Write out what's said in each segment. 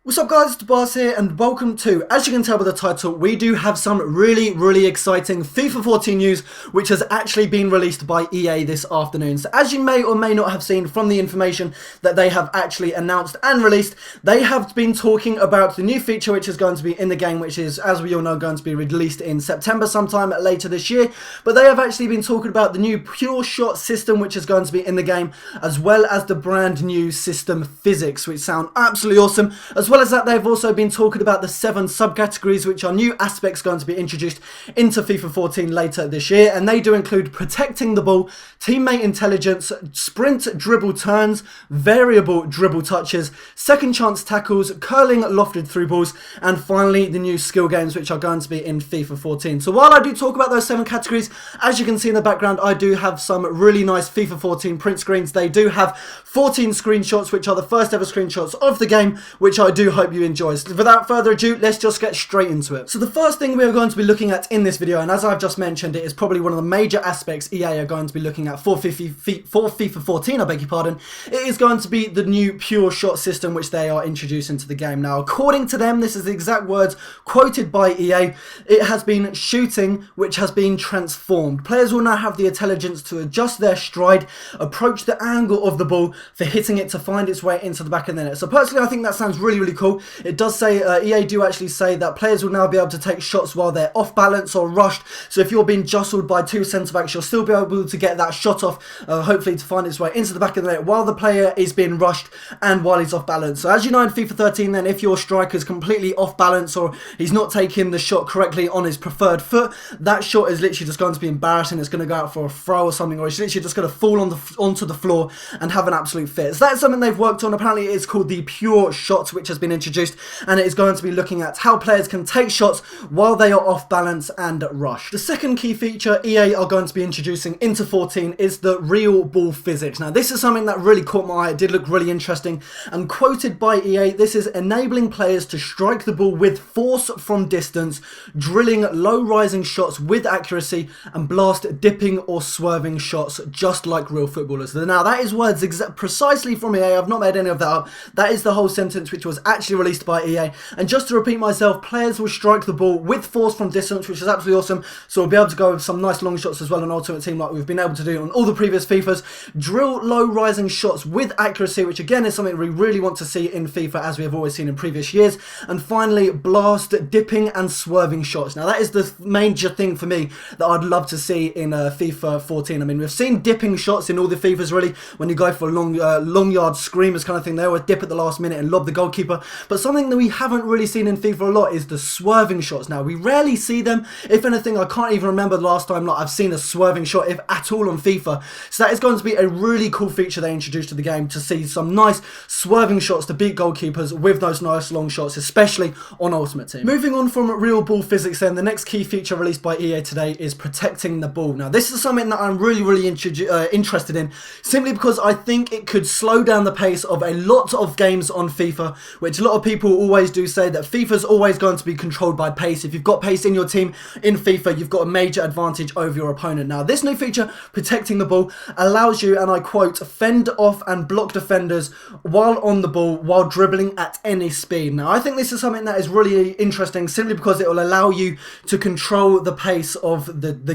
What's up guys, Tobias here and welcome to, as you can tell by the title, we do have some really exciting FIFA 14 news which has actually been released by EA this afternoon. So as you may or may not have seen from the information that they have actually announced and released, they have been talking about the new feature which is going to be in the game, which is, as we all know, going to be released in September sometime later this year. But they have actually been talking about the new pure shot system which is going to be in the game, as well as the brand new system physics, which sound absolutely awesome. As well as that, they've also been talking about the 7 subcategories, which are new aspects going to be introduced into FIFA 14 later this year, and they do include protecting the ball, teammate intelligence, sprint dribble turns, variable dribble touches, second chance tackles, curling lofted through balls, and finally the new skill games which are going to be in FIFA 14. So while I do talk about those 7 categories, as you can see in the background, I do have some really nice FIFA 14 print screens. They do have 14 screenshots, which are the first ever screenshots of the game, which I do hope you enjoy. So without further ado, let's just get straight into it. So the first thing we are going to be looking at in this video, and as I've just mentioned, it is probably one of the major aspects EA are going to be looking at for FIFA 14, I beg your pardon. It is going to be the new pure shot system which they are introducing to the game. Now, according to them, this is the exact words quoted by EA, it has been shooting which has been transformed. Players will now have the intelligence to adjust their stride, approach the angle of the ball for hitting it to find its way into the back of the net. So personally, I think that sounds really cool. It does say, EA do actually say that players will now be able to take shots while they're off balance or rushed. So if you're being jostled by 2 centre backs, you'll still be able to get that shot off, hopefully to find its way into the back of the net while the player is being rushed and while he's off balance. So as you know in FIFA 13 then, if your striker's completely off balance or he's not taking the shot correctly on his preferred foot, that shot is literally just going to be embarrassing. It's going to go out for a throw or something, or it's literally just going to fall onto the floor and have an absolute fit. So that's something they've worked on. Apparently it is called the pure shot, which has been introduced, and it is going to be looking at how players can take shots while they are off balance and rush. The second key feature EA are going to be introducing into 14 is the real ball physics. Now this is something that really caught my eye. It did look really interesting, and quoted by EA, this is enabling players to strike the ball with force from distance, drilling low rising shots with accuracy, and blast dipping or swerving shots just like real footballers. Now that is words precisely from EA. I've not made any of that up. That is the whole sentence which was actually released by EA. And just to repeat myself, players will strike the ball with force from distance, which is absolutely awesome. So we'll be able to go with some nice long shots as well on Ultimate Team, like we've been able to do on all the previous FIFAs. Drill low rising shots with accuracy, which again is something we really want to see in FIFA, as we have always seen in previous years. And finally, blast dipping and swerving shots. Now that is the major thing for me that I'd love to see in FIFA 14. I mean, we've seen dipping shots in all the FIFAs really, when you go for long yard screamers kind of thing. They always dip at the last minute and lob the goalkeeper. But something that we haven't really seen in FIFA a lot is the swerving shots. Now we rarely see them. If anything, I can't even remember the last time I've seen a swerving shot, if at all, on FIFA. So that is going to be a really cool feature they introduced to the game, to see some nice swerving shots to beat goalkeepers with those nice long shots, especially on Ultimate Team. Moving on from real ball physics then, the next key feature released by EA today is protecting the ball. Now this is something that I'm really interested in, simply because I think it could slow down the pace of a lot of games on FIFA, which a lot of people always do say that FIFA's always going to be controlled by pace. If you've got pace in your team in FIFA, you've got a major advantage over your opponent. Now this new feature, protecting the ball, allows you, and I quote, fend off and block defenders while on the ball while dribbling at any speed. Now I think this is something that is really interesting, simply because it will allow you to control the pace of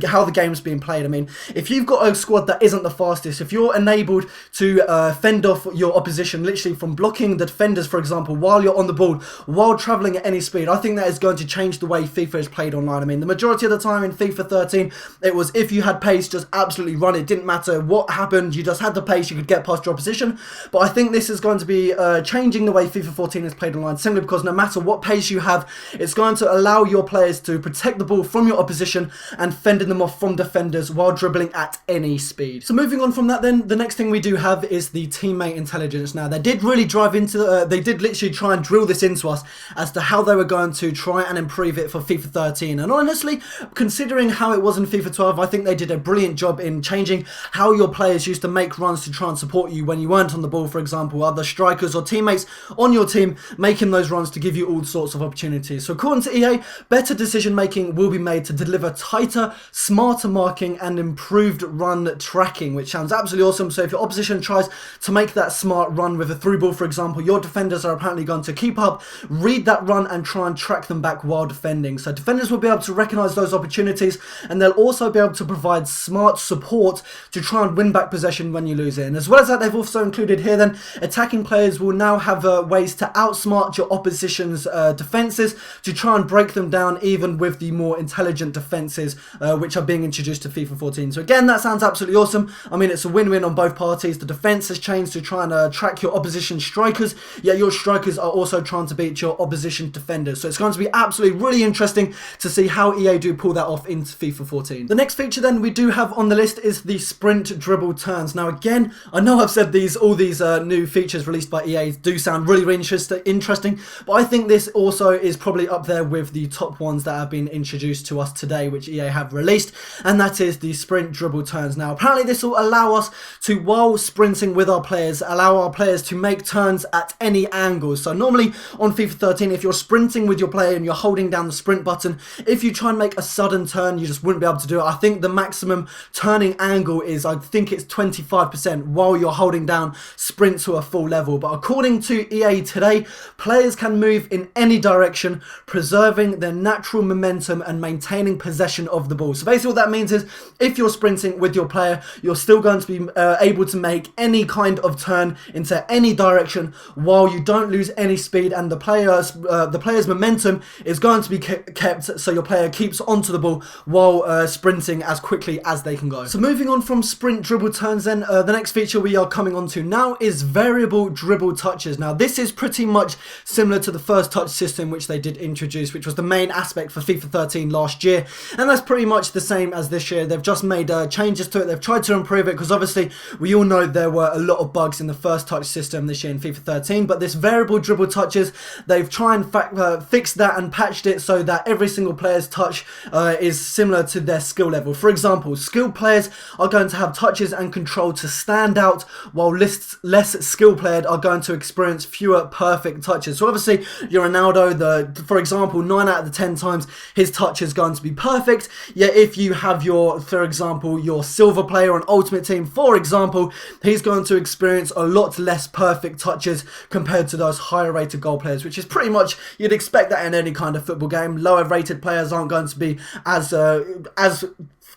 how the game's being played. I mean, if you've got a squad that isn't the fastest, if you're enabled to fend off your opposition literally from blocking the defenders, for example, while you're on the ball, while travelling at any speed, I think that is going to change the way FIFA is played online. I mean, the majority of the time in FIFA 13, it was if you had pace, just absolutely run. It didn't matter what happened, you just had the pace, you could get past your opposition. But I think this is going to be changing the way FIFA 14 is played online, simply because no matter what pace you have, it's going to allow your players to protect the ball from your opposition and fending them off from defenders while dribbling at any speed. So moving on from that then, the next thing we do have is the teammate intelligence. Now they did really drive into, they did literally try and drill this into us as to how they were going to try and improve it for FIFA 13. And honestly, considering how it was in FIFA 12, I think they did a brilliant job in changing how your players used to make runs to try and support you when you weren't on the ball, for example, other strikers or teammates on your team making those runs to give you all sorts of opportunities. So according to EA, better decision making will be made to deliver tighter, smarter marking and improved run tracking, which sounds absolutely awesome. So if your opposition tries to make that smart run with a through ball, for example, your defenders are apparently going to keep up, read that run and try and track them back while defending. So defenders will be able to recognise those opportunities, and they'll also be able to provide smart support to try and win back possession when you lose it. And as well as that, they've also included here then, attacking players will now have ways to outsmart your opposition's defences to try and break them down, even with the more intelligent defences which are being introduced to FIFA 14. So again, that sounds absolutely awesome. I mean, it's a win-win on both parties. The defence has changed to try and track your opposition strikers, yet your strikers are also trying to beat your opposition defenders. So it's going to be absolutely really interesting to see how EA do pull that off into FIFA 14. The next feature then we do have on the list is the sprint dribble turns. Now again, I know I've said all these new features released by EA do sound really, really interesting, but I think this also is probably up there with the top ones that have been introduced to us today, which EA have released, and that is the sprint dribble turns. Now apparently this will allow us to, while sprinting with our players, allow our players to make turns at any angle. So normally on FIFA 13, if you're sprinting with your player and you're holding down the sprint button, if you try and make a sudden turn, you just wouldn't be able to do it. I think the maximum turning angle is, I think it's 25% while you're holding down sprint to a full level. But according to EA today, players can move in any direction, preserving their natural momentum and maintaining possession of the ball. So basically what that means is, if you're sprinting with your player, you're still going to be able to make any kind of turn into any direction while you don't lose any speed, and the player's momentum is going to be kept, so your player keeps onto the ball while sprinting as quickly as they can go. So moving on from sprint dribble turns then, the next feature we are coming on to now is variable dribble touches. Now this is pretty much similar to the first touch system which they did introduce, which was the main aspect for FIFA 13 last year, and that's pretty much the same as this year. They've just made changes to it. They've tried to improve it, because obviously we all know there were a lot of bugs in the first touch system this year in FIFA 13, but this variable dribble touches, they've tried and fixed that and patched it so that every single player's touch is similar to their skill level. For example, skilled players are going to have touches and control to stand out, while less skilled players are going to experience fewer perfect touches. So obviously your Ronaldo, for example, 9 out of the 10 times his touch is going to be perfect, yet if you have for example, your silver player on Ultimate Team, for example, he's going to experience a lot less perfect touches compared to those higher rated goal players, which is pretty much, you'd expect that in any kind of football game. Lower rated players aren't going to be as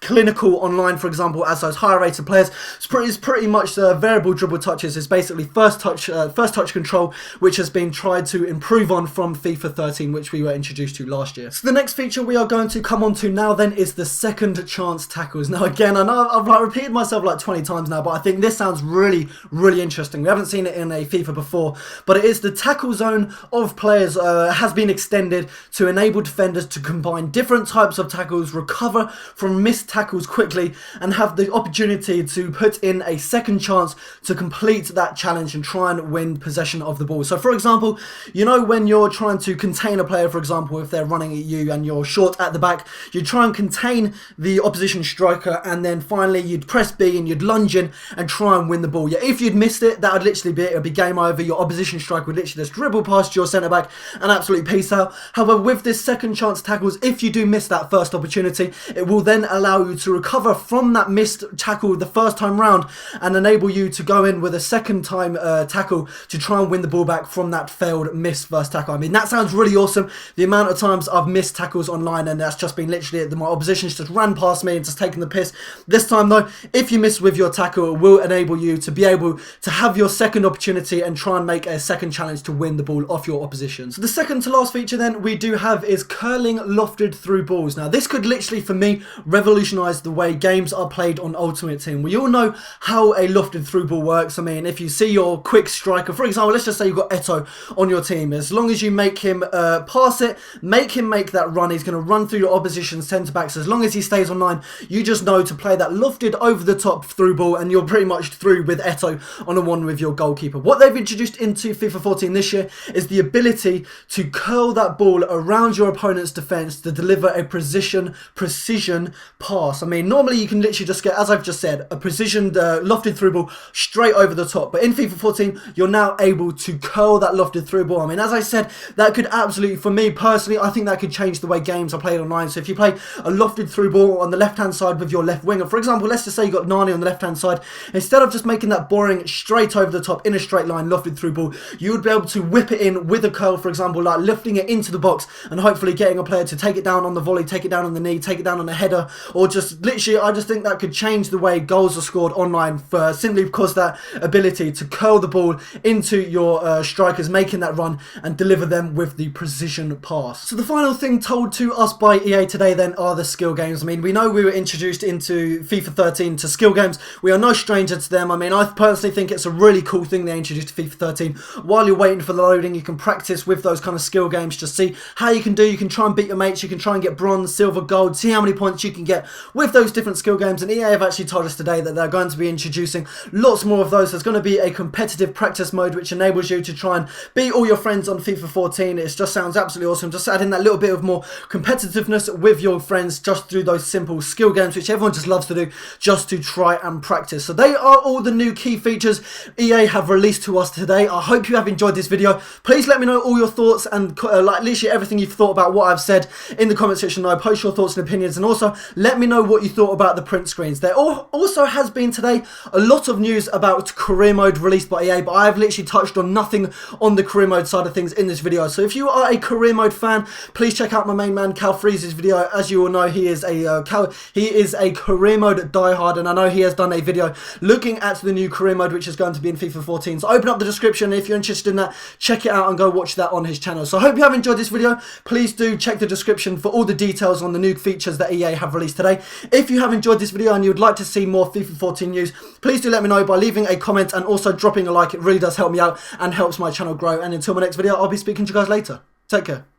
clinical online, for example, as those higher rated players. It's pretty much the variable dribble touches is basically first touch control, which has been tried to improve on from FIFA 13, which we were introduced to last year. So the next feature we are going to come on to now then is the second chance tackles. Now again, I know I've repeated myself like 20 times now, but I think this sounds really, really interesting. We haven't seen it in a FIFA before, but it is the tackle zone of players has been extended to enable defenders to combine different types of tackles, recover from missed tackles quickly, and have the opportunity to put in a second chance to complete that challenge and try and win possession of the ball. So for example, you know, when you're trying to contain a player, for example, if they're running at you and you're short at the back, you try and contain the opposition striker, and then finally you'd press B and you'd lunge in and try and win the ball. Yeah, if you'd missed it, that would literally be it. It would be game over. Your opposition striker would literally just dribble past your centre back and absolutely peace out. However, with this second chance tackles, if you do miss that first opportunity, it will then allow you to recover from that missed tackle the first time round and enable you to go in with a second time tackle to try and win the ball back from that failed missed first tackle. I mean, that sounds really awesome. The amount of times I've missed tackles online and that's just been literally my opposition's just ran past me and just taken the piss. This time though, if you miss with your tackle, it will enable you to be able to have your second opportunity and try and make a second challenge to win the ball off your opposition. So the second to last feature then we do have is curling lofted through balls. Now this could literally, for me, revolutionise the way games are played on Ultimate Team. We all know how a lofted through ball works. I mean, if you see your quick striker, for example, let's just say you've got Eto'o on your team, as long as you make him pass it, make him make that run, he's going to run through your opposition's centre backs. As long as he stays on line, you just know to play that lofted over the top through ball, and you're pretty much through with Eto'o on a one with your goalkeeper. What they've introduced into FIFA 14 this year is the ability to curl that ball around your opponent's defence to deliver a precision pass pass. I mean, normally you can literally just get, as I've just said, a precisioned lofted through ball straight over the top. But in FIFA 14, you're now able to curl that lofted through ball. I mean, as I said, that could absolutely, for me personally, I think that could change the way games are played online. So if you play a lofted through ball on the left-hand side with your left winger, for example, let's just say you got Nani on the left-hand side, instead of just making that boring straight over the top in a straight line lofted through ball, you would be able to whip it in with a curl, for example, like lifting it into the box and hopefully getting a player to take it down on the volley, take it down on the knee, take it down on a header, or just literally, I just think that could change the way goals are scored online for simply because that ability to curl the ball into your strikers, making that run and deliver them with the precision pass. So the final thing told to us by EA today then are the skill games. I mean, we know we were introduced into FIFA 13 to skill games. We are no stranger to them. I mean, I personally think it's a really cool thing they introduced to FIFA 13. While you're waiting for the loading, you can practice with those kind of skill games, just see how you can do. You can try and beat your mates, you can try and get bronze, silver, gold, see how many points you can get with those different skill games. And EA have actually told us today that they're going to be introducing lots more of those. There's going to be a competitive practice mode which enables you to try and beat all your friends on FIFA 14. It just sounds absolutely awesome. Just adding that little bit of more competitiveness with your friends just through those simple skill games, which everyone just loves to do, just to try and practice. So they are all the new key features EA have released to us today. I hope you have enjoyed this video. Please let me know all your thoughts and like literally everything you've thought about what I've said in the comment section below. Post your thoughts and opinions, and also let me know what you thought about the print screens. There also has been today a lot of news about career mode released by EA, but I've literally touched on nothing on the career mode side of things in this video. So if you are a career mode fan, please check out my main man Cal Freeze's video. As you all know, he is a career mode diehard, and I know he has done a video looking at the new career mode which is going to be in FIFA 14. So open up the description if you're interested in that, check it out and go watch that on his channel. So I hope you have enjoyed this video. Please do check the description for all the details on the new features that EA have released today. If you have enjoyed this video and you would like to see more FIFA 14 news, please do let me know by leaving a comment and also dropping a like. It really does help me out and helps my channel grow. And until my next video, I'll be speaking to you guys later. Take care.